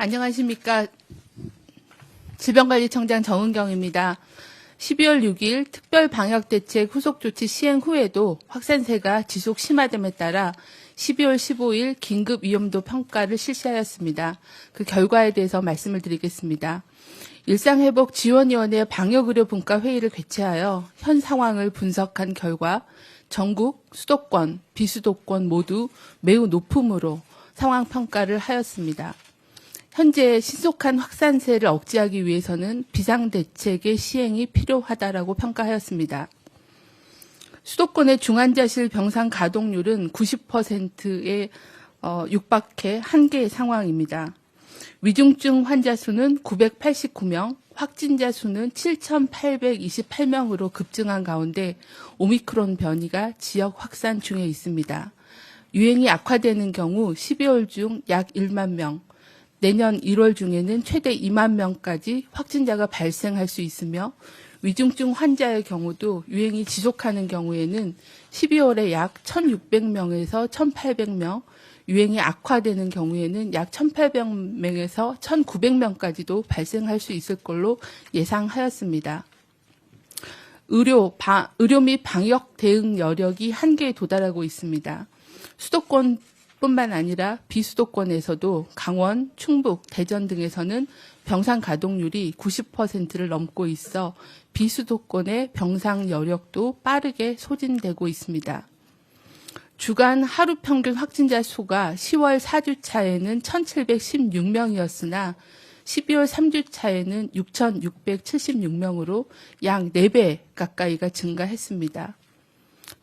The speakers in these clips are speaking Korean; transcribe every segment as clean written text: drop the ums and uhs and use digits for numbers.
안녕하십니까. 질병관리청장 정은경입니다. 12월 6일 특별방역대책 후속조치 시행 후에도 확산세가 지속 심화됨에 따라 12월 15일 긴급위험도 평가를 실시하였습니다. 그 결과에 대해서 말씀을 드리겠습니다. 일상회복지원위원회 방역의료분과회의를 개최하여 현 상황을 분석한 결과 전국 수도권, 비수도권 모두 매우 높음으로 상황 평가를 하였습니다. 현재 신속한 확산세를 억제하기 위해서는 비상대책의 시행이 필요하다라고 평가하였습니다. 수도권의 중환자실 병상 가동률은 90%에 육박해 한계의 상황입니다. 위중증 환자 수는 989명, 확진자 수는 7,828명으로 급증한 가운데 오미크론 변이가 지역 확산 중에 있습니다. 유행이 악화되는 경우 12월 중 약 1만 명, 내년 1월 중에는 최대 2만 명까지 확진자가 발생할 수 있으며 위중증 환자의 경우도 유행이 지속하는 경우에는 12월에 약 1,600명에서 1,800명, 유행이 악화되는 경우에는 약 1,800명에서 1,900명까지도 발생할 수 있을 걸로 예상하였습니다. 의료 및 방역 대응 여력이 한계에 도달하고 있습니다. 수도권뿐만 아니라 비수도권에서도 강원, 충북, 대전 등에서는 병상 가동률이 90%를 넘고 있어 비수도권의 병상 여력도 빠르게 소진되고 있습니다. 주간 하루 평균 확진자 수가 10월 4주차에는 1,716명이었으나 12월 3주차에는 6,676명으로 약 4배 가까이가 증가했습니다.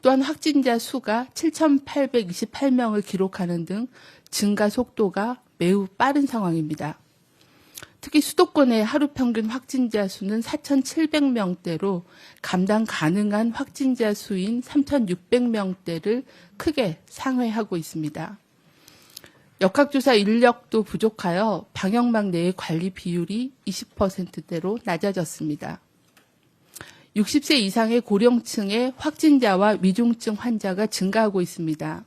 또한 확진자 수가 7,828명을 기록하는 등 증가 속도가 매우 빠른 상황입니다. 특히 수도권의 하루 평균 확진자 수는 4,700명대로 감당 가능한 확진자 수인 3,600명대를 크게 상회하고 있습니다. 역학조사 인력도 부족하여 방역망 내의 관리 비율이 20%대로 낮아졌습니다. 60세 이상의 고령층의 확진자와 위중증 환자가 증가하고 있습니다.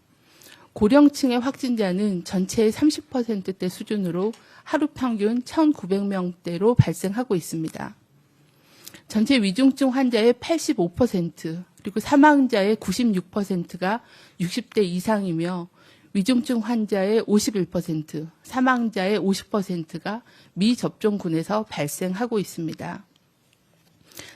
고령층의 확진자는 전체의 30%대 수준으로 하루 평균 1,900명대로 발생하고 있습니다. 전체 위중증 환자의 85% 그리고 사망자의 96%가 60대 이상이며 위중증 환자의 51%, 사망자의 50%가 미접종군에서 발생하고 있습니다.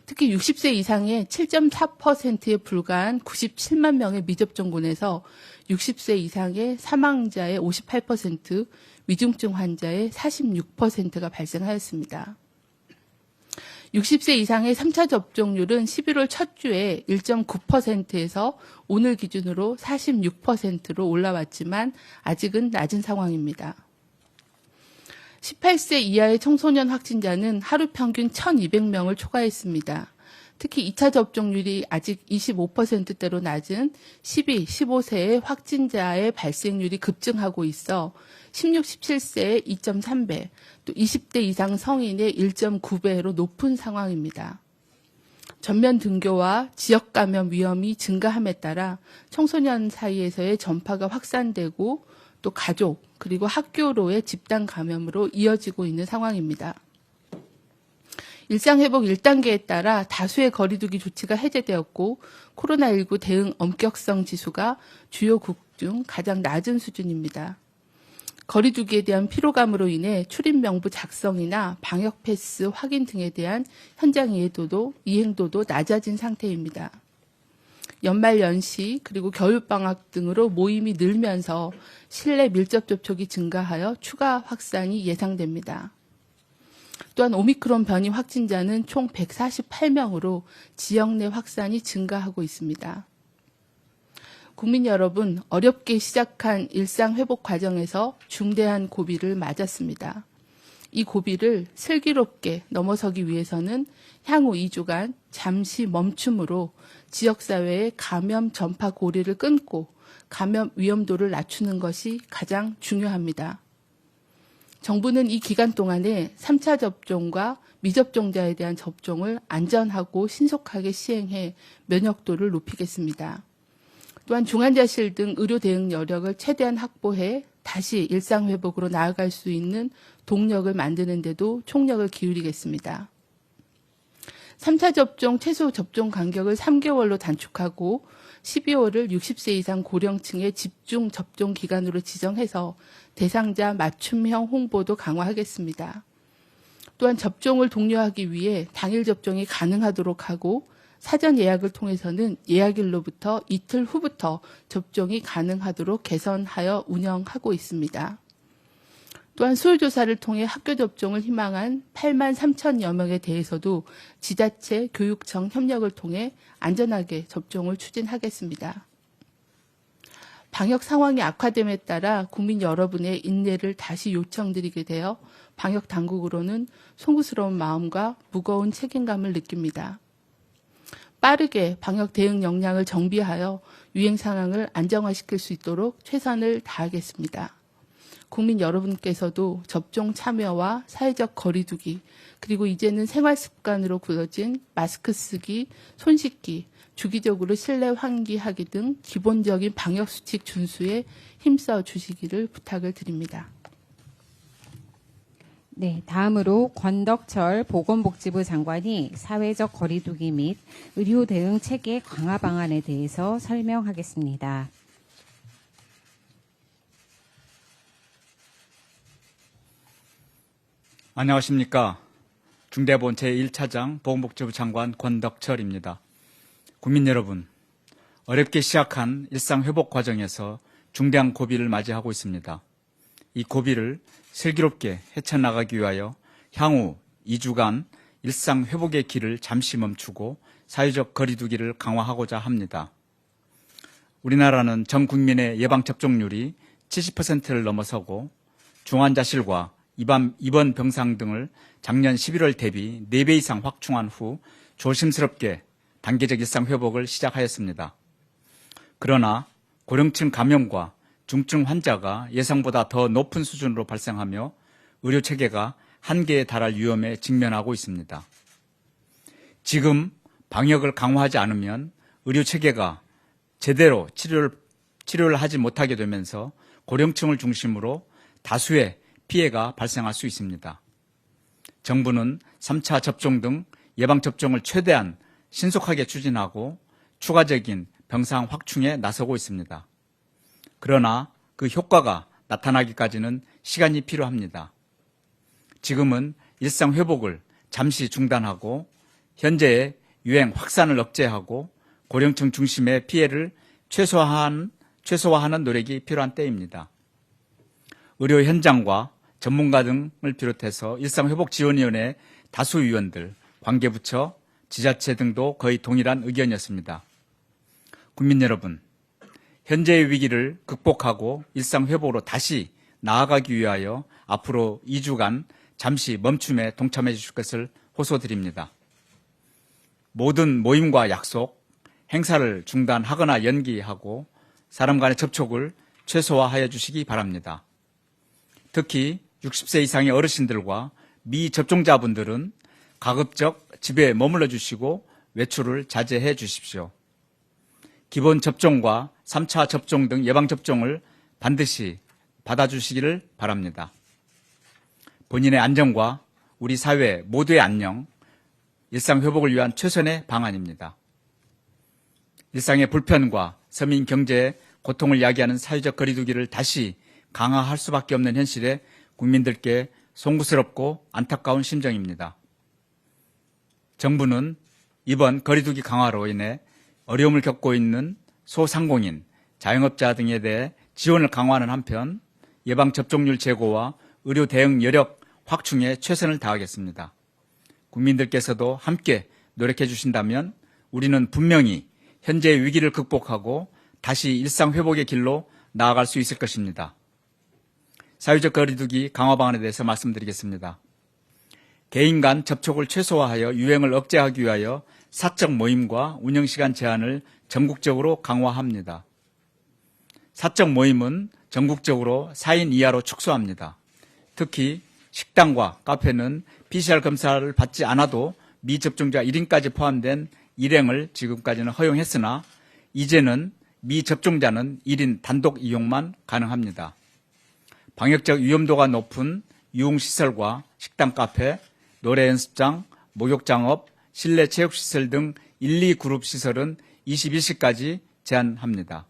특히 60세 이상의 7.4%에 불과한 97만 명의 미접종군에서 60세 이상의 사망자의 58%, 위중증 환자의 46%가 발생하였습니다. 60세 이상의 3차 접종률은 11월 첫 주에 1.9%에서 오늘 기준으로 46%로 올라왔지만 아직은 낮은 상황입니다. 18세 이하의 청소년 확진자는 하루 평균 1,200명을 초과했습니다. 특히 2차 접종률이 아직 25%대로 낮은 12, 15세의 확진자의 발생률이 급증하고 있어 16, 17세의 2.3배, 또 20대 이상 성인의 1.9배로 높은 상황입니다. 전면 등교와 지역 감염 위험이 증가함에 따라 청소년 사이에서의 전파가 확산되고 또 가족 그리고 학교로의 집단 감염으로 이어지고 있는 상황입니다. 일상회복 1단계에 따라 다수의 거리두기 조치가 해제되었고 코로나19 대응 엄격성 지수가 주요국 중 가장 낮은 수준입니다. 거리두기에 대한 피로감으로 인해 출입 명부 작성이나 방역 패스 확인 등에 대한 현장 이행도도 낮아진 상태입니다. 연말 연시 그리고 겨울방학 등으로 모임이 늘면서 실내 밀접 접촉이 증가하여 추가 확산이 예상됩니다. 또한 오미크론 변이 확진자는 총 148명으로 지역 내 확산이 증가하고 있습니다. 국민 여러분, 어렵게 시작한 일상 회복 과정에서 중대한 고비를 맞았습니다. 이 고비를 슬기롭게 넘어서기 위해서는 향후 2주간 잠시 멈춤으로 지역사회의 감염 전파 고리를 끊고 감염 위험도를 낮추는 것이 가장 중요합니다. 정부는 이 기간 동안에 3차 접종과 미접종자에 대한 접종을 안전하고 신속하게 시행해 면역도를 높이겠습니다. 또한 중환자실 등 의료 대응 여력을 최대한 확보해 다시 일상회복으로 나아갈 수 있는 동력을 만드는 데도 총력을 기울이겠습니다. 3차 접종 최소 접종 간격을 3개월로 단축하고 12월을 60세 이상 고령층의 집중 접종 기간으로 지정해서 대상자 맞춤형 홍보도 강화하겠습니다. 또한 접종을 독려하기 위해 당일 접종이 가능하도록 하고 사전 예약을 통해서는 예약일로부터 이틀 후부터 접종이 가능하도록 개선하여 운영하고 있습니다. 또한 수요조사를 통해 학교 접종을 희망한 8만 3천여 명에 대해서도 지자체, 교육청 협력을 통해 안전하게 접종을 추진하겠습니다. 방역 상황이 악화됨에 따라 국민 여러분의 인내를 다시 요청드리게 되어 방역 당국으로는 송구스러운 마음과 무거운 책임감을 느낍니다. 빠르게 방역 대응 역량을 정비하여 유행 상황을 안정화시킬 수 있도록 최선을 다하겠습니다. 국민 여러분께서도 접종 참여와 사회적 거리두기, 그리고 이제는 생활 습관으로 굳어진 마스크 쓰기, 손 씻기, 주기적으로 실내 환기하기 등 기본적인 방역 수칙 준수에 힘써 주시기를 부탁을 드립니다. 네, 다음으로 권덕철 보건복지부 장관이 사회적 거리두기 및 의료 대응 체계 강화 방안에 대해서 설명하겠습니다. 안녕하십니까. 중대본 제1차장 보건복지부 장관 권덕철입니다. 국민 여러분, 어렵게 시작한 일상회복 과정에서 중대한 고비를 맞이하고 있습니다. 이 고비를 슬기롭게 헤쳐나가기 위하여 향후 2주간 일상회복의 길을 잠시 멈추고 사회적 거리두기를 강화하고자 합니다. 우리나라는 전 국민의 예방접종률이 70%를 넘어서고 중환자실과 입원 병상 등을 작년 11월 대비 4배 이상 확충한 후 조심스럽게 단계적 일상회복을 시작하였습니다. 그러나 고령층 감염과 중증 환자가 예상보다 더 높은 수준으로 발생하며 의료체계가 한계에 달할 위험에 직면하고 있습니다. 지금 방역을 강화하지 않으면 의료체계가 제대로 치료를 하지 못하게 되면서 고령층을 중심으로 다수의 피해가 발생할 수 있습니다. 정부는 3차 접종 등 예방접종을 최대한 신속하게 추진하고 추가적인 병상 확충에 나서고 있습니다. 그러나 그 효과가 나타나기까지는 시간이 필요합니다. 지금은 일상 회복을 잠시 중단하고 현재의 유행 확산을 억제하고 고령층 중심의 피해를 최소화하는 노력이 필요한 때입니다. 의료 현장과 전문가 등을 비롯해서 일상회복지원위원회 다수 위원들, 관계부처, 지자체 등도 거의 동일한 의견이었습니다. 국민 여러분, 현재의 위기를 극복하고 일상회복으로 다시 나아가기 위하여 앞으로 2주간 잠시 멈춤에 동참해 주실 것을 호소드립니다. 모든 모임과 약속, 행사를 중단하거나 연기하고 사람 간의 접촉을 최소화하여 주시기 바랍니다. 특히 60세 이상의 어르신들과 미접종자분들은 가급적 집에 머물러 주시고 외출을 자제해 주십시오. 기본 접종과 3차 접종 등 예방접종을 반드시 받아주시기를 바랍니다. 본인의 안전과 우리 사회 모두의 안녕, 일상회복을 위한 최선의 방안입니다. 일상의 불편과 서민 경제의 고통을 야기하는 사회적 거리두기를 다시 강화할 수밖에 없는 현실에 국민들께 송구스럽고 안타까운 심정입니다. 정부는 이번 거리두기 강화로 인해 어려움을 겪고 있는 소상공인, 자영업자 등에 대해 지원을 강화하는 한편 예방접종률 제고와 의료 대응 여력 확충에 최선을 다하겠습니다. 국민들께서도 함께 노력해 주신다면 우리는 분명히 현재의 위기를 극복하고 다시 일상회복의 길로 나아갈 수 있을 것입니다. 사회적 거리두기 강화 방안에 대해서 말씀드리겠습니다. 개인 간 접촉을 최소화하여 유행을 억제하기 위하여 사적 모임과 운영시간 제한을 전국적으로 강화합니다. 사적 모임은 전국적으로 4인 이하로 축소합니다. 특히 식당과 카페는 PCR 검사를 받지 않아도 미접종자 1인까지 포함된 일행을 지금까지는 허용했으나 이제는 미접종자는 1인 단독 이용만 가능합니다. 방역적 위험도가 높은 유흥시설과 식당, 카페, 노래 연습장, 목욕장업, 실내 체육시설 등 1, 2그룹 시설은 21시까지 제한합니다.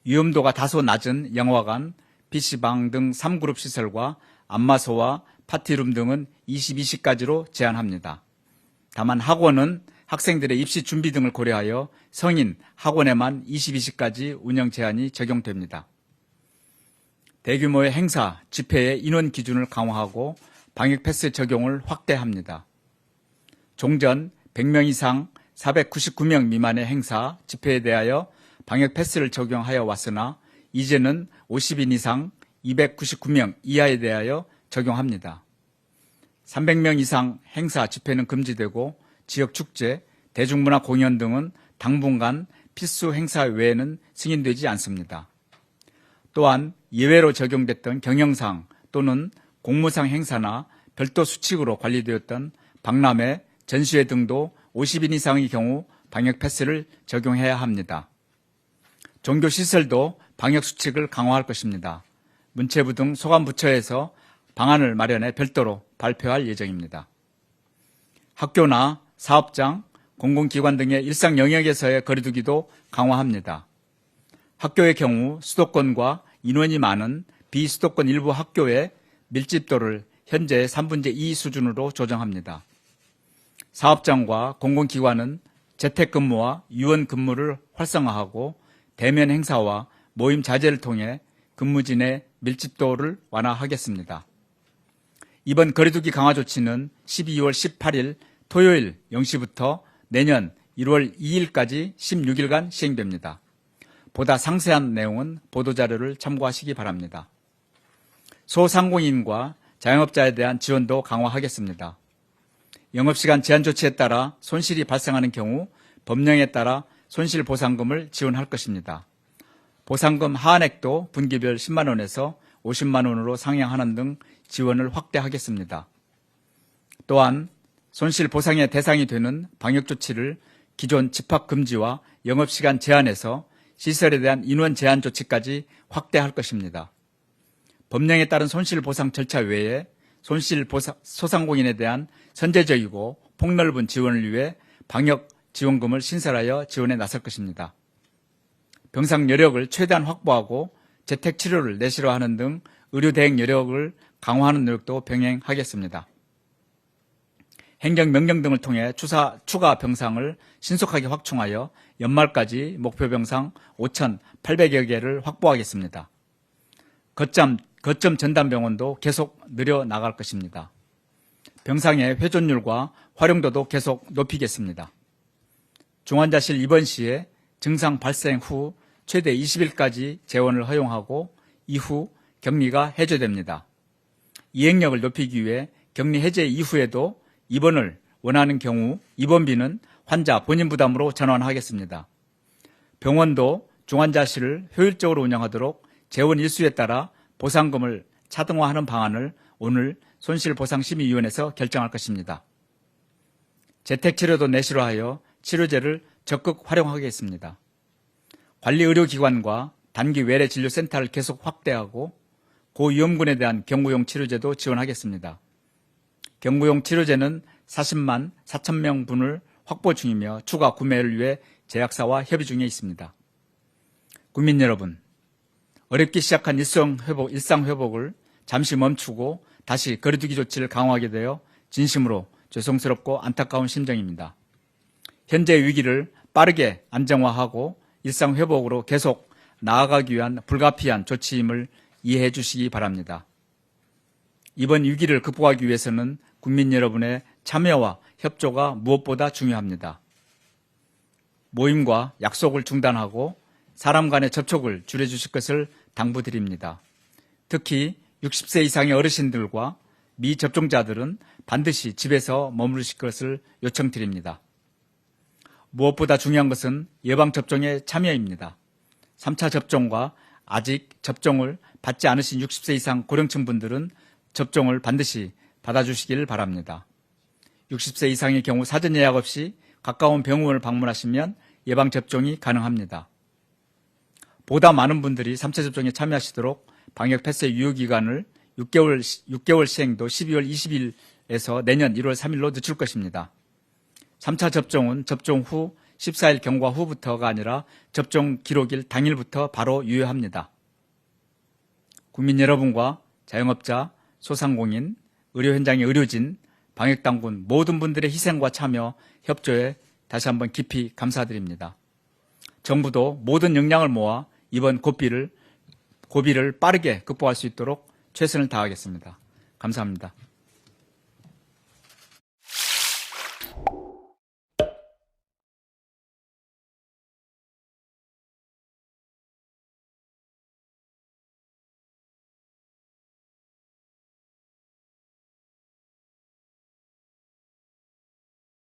위험도가 다소 낮은 영화관, PC방 등 3그룹 시설과 안마소와 파티룸 등은 22시까지로 제한합니다. 다만 학원은 학생들의 입시 준비 등을 고려하여 성인 학원에만 22시까지 운영 제한이 적용됩니다. 대규모의 행사, 집회의 인원 기준을 강화하고 방역 패스 적용을 확대합니다. 종전 100명 이상 499명 미만의 행사, 집회에 대하여 방역 패스를 적용하여 왔으나 이제는 50인 이상 299명 이하에 대하여 적용합니다. 300명 이상 행사, 집회는 금지되고 지역 축제, 대중문화 공연 등은 당분간 필수 행사 외에는 승인되지 않습니다. 또한 예외로 적용됐던 경영상 또는 공무상 행사나 별도 수칙으로 관리되었던 박람회, 전시회 등도 50인 이상의 경우 방역 패스를 적용해야 합니다. 종교시설도 방역 수칙을 강화할 것입니다. 문체부 등 소관부처에서 방안을 마련해 별도로 발표할 예정입니다. 학교나 사업장, 공공기관 등의 일상 영역에서의 거리두기도 강화합니다. 학교의 경우 수도권과 인원이 많은 비수도권 일부 학교의 밀집도를 현재 3분의 2 수준으로 조정합니다. 사업장과 공공기관은 재택근무와 유연근무를 활성화하고 대면 행사와 모임 자제를 통해 근무진의 밀집도를 완화하겠습니다. 이번 거리두기 강화 조치는 12월 18일 토요일 0시부터 내년 1월 2일까지 16일간 시행됩니다. 보다 상세한 내용은 보도자료를 참고하시기 바랍니다. 소상공인과 자영업자에 대한 지원도 강화하겠습니다. 영업시간 제한 조치에 따라 손실이 발생하는 경우 법령에 따라 손실보상금을 지원할 것입니다. 보상금 하한액도 분기별 10만 원에서 50만 원으로 상향하는 등 지원을 확대하겠습니다. 또한 손실보상의 대상이 되는 방역조치를 기존 집합금지와 영업시간 제한에서 시설에 대한 인원 제한 조치까지 확대할 것입니다. 법령에 따른 손실보상 절차 외에 소상공인에 대한 선제적이고 폭넓은 지원을 위해 방역지원금을 신설하여 지원에 나설 것입니다. 병상 여력을 최대한 확보하고 재택치료를 내실화하는 등 의료대행 여력을 강화하는 노력도 병행하겠습니다. 행정명령 등을 통해 추가 병상을 신속하게 확충하여 연말까지 목표 병상 5,800여 개를 확보하겠습니다. 거점 전담병원도 계속 늘려나갈 것입니다. 병상의 회전율과 활용도도 계속 높이겠습니다. 중환자실 입원 시에 증상 발생 후 최대 20일까지 재원을 허용하고 이후 격리가 해제됩니다. 이행력을 높이기 위해 격리 해제 이후에도 입원을 원하는 경우 입원비는 환자 본인 부담으로 전환하겠습니다. 병원도 중환자실을 효율적으로 운영하도록 재원 일수에 따라 보상금을 차등화하는 방안을 오늘 손실보상심의위원회에서 결정할 것입니다. 재택치료도 내실화하여 치료제를 적극 활용하겠습니다. 관리의료기관과 단기 외래 진료센터를 계속 확대하고 고위험군에 대한 경구용 치료제도 지원하겠습니다. 경구용 치료제는 40만 4천 명분을 확보 중이며 추가 구매를 위해 제약사와 협의 중에 있습니다. 국민 여러분, 어렵게 시작한 일상 회복을 잠시 멈추고 다시 거리두기 조치를 강화하게 되어 진심으로 죄송스럽고 안타까운 심정입니다. 현재 위기를 빠르게 안정화하고 일상 회복으로 계속 나아가기 위한 불가피한 조치임을 이해해 주시기 바랍니다. 이번 위기를 극복하기 위해서는 국민 여러분의 참여와 협조가 무엇보다 중요합니다. 모임과 약속을 중단하고 사람 간의 접촉을 줄여주실 것을 당부드립니다. 특히 60세 이상의 어르신들과 미접종자들은 반드시 집에서 머무르실 것을 요청드립니다. 무엇보다 중요한 것은 예방접종에 참여입니다. 3차 접종과 아직 접종을 받지 않으신 60세 이상 고령층 분들은 접종을 반드시 받아주시길 바랍니다. 60세 이상의 경우 사전 예약 없이 가까운 병원을 방문하시면 예방접종이 가능합니다. 보다 많은 분들이 3차 접종에 참여하시도록 방역 패스 유효 기간을 6개월 시행도 12월 20일에서 내년 1월 3일로 늦출 것입니다. 3차 접종은 접종 후 14일 경과 후부터가 아니라 접종 기록일 당일부터 바로 유효합니다. 국민 여러분과 자영업자, 소상공인, 의료 현장의 의료진, 방역당국 모든 분들의 희생과 참여, 협조에 다시 한번 깊이 감사드립니다. 정부도 모든 역량을 모아 이번 고비를 빠르게 극복할 수 있도록 최선을 다하겠습니다. 감사합니다.